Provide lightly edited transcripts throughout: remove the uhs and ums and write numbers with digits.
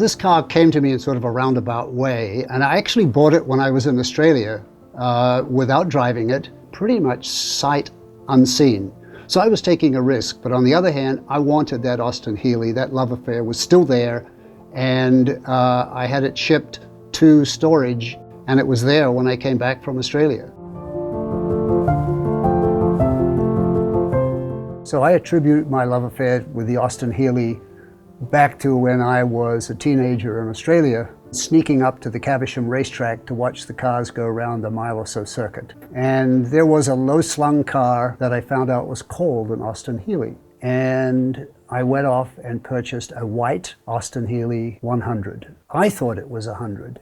this car came to me in sort of a roundabout way, and I actually bought it when I was in Australia without driving it, pretty much sight unseen. So I was taking a risk, but on the other hand, I wanted that Austin Healey. That love affair was still there, and I had it shipped to storage, and it was there when I came back from Australia. So I attribute my love affair with the Austin Healey back to when I was a teenager in Australia, sneaking up to the Caversham racetrack to watch the cars go around the mile or so circuit. And there was a low-slung car that I found out was called an Austin Healey. And I went off and purchased a white Austin Healey 100. I thought it was 100.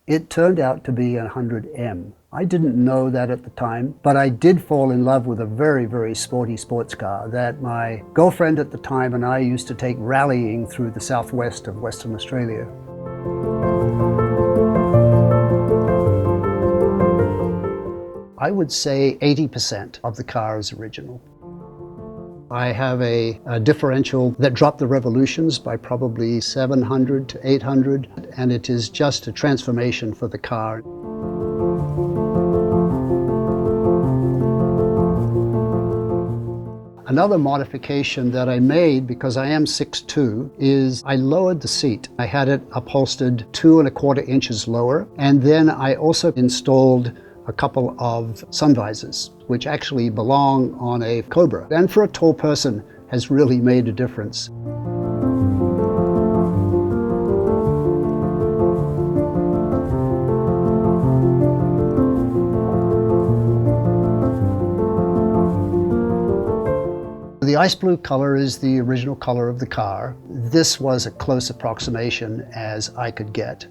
It turned out to be a 100M. I didn't know that at the time, but I did fall in love with a very, very sporty sports car that my girlfriend at the time and I used to take rallying through the southwest of Western Australia. I would say 80% of the car is original. I have a differential that dropped the revolutions by probably 700 to 800, and it is just a transformation for the car. Another modification that I made, because I am 6'2", is I lowered the seat. I had it upholstered 2¼ inches lower, and then I also installed a couple of sun visors, which actually belong on a Cobra. And for a tall person, has really made a difference. The ice blue color is the original color of the car. This was a close approximation as I could get.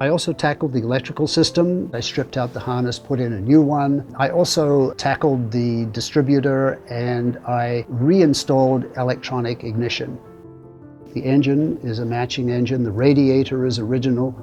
I also tackled the electrical system. I stripped out the harness, put in a new one. I also tackled the distributor, and I reinstalled electronic ignition. The engine is a matching engine. The radiator is original.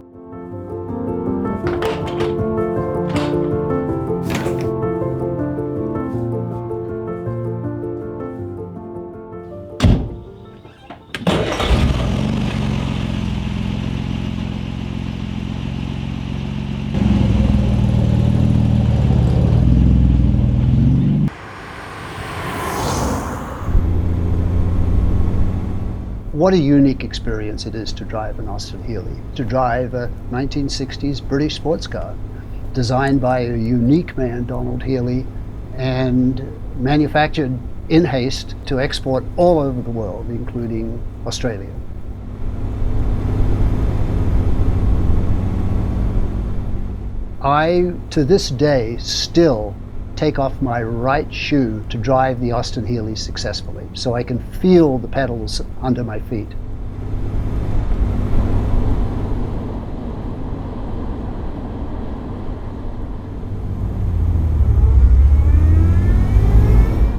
What a unique experience it is to drive an Austin Healey, to drive a 1960s British sports car, designed by a unique man, Donald Healey, and manufactured in haste to export all over the world, including Australia. I, to this day, still take off my right shoe to drive the Austin Healey successfully, so I can feel the pedals under my feet.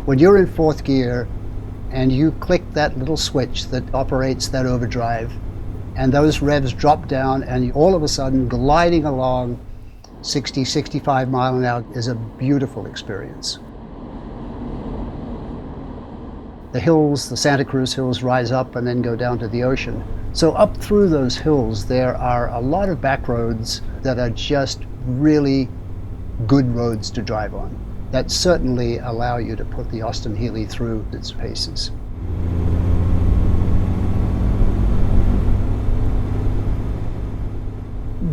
When you're in fourth gear and you click that little switch that operates that overdrive, and those revs drop down, and all of a sudden gliding along 60, 65 miles an hour is a beautiful experience. The hills, the Santa Cruz Hills, rise up and then go down to the ocean. So up through those hills, there are a lot of back roads that are just really good roads to drive on, that certainly allow you to put the Austin Healey through its paces.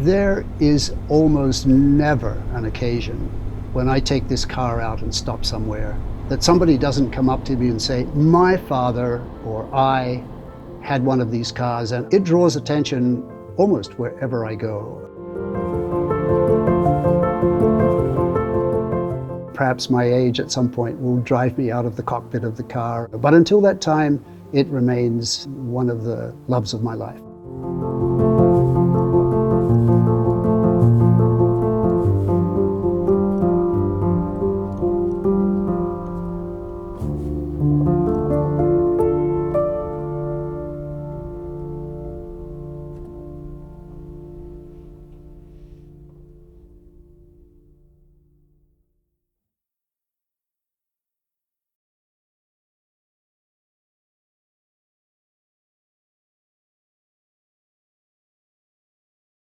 There is almost never an occasion when I take this car out and stop somewhere that somebody doesn't come up to me and say, my father or I had one of these cars, and it draws attention almost wherever I go. Perhaps my age at some point will drive me out of the cockpit of the car, but until that time, it remains one of the loves of my life.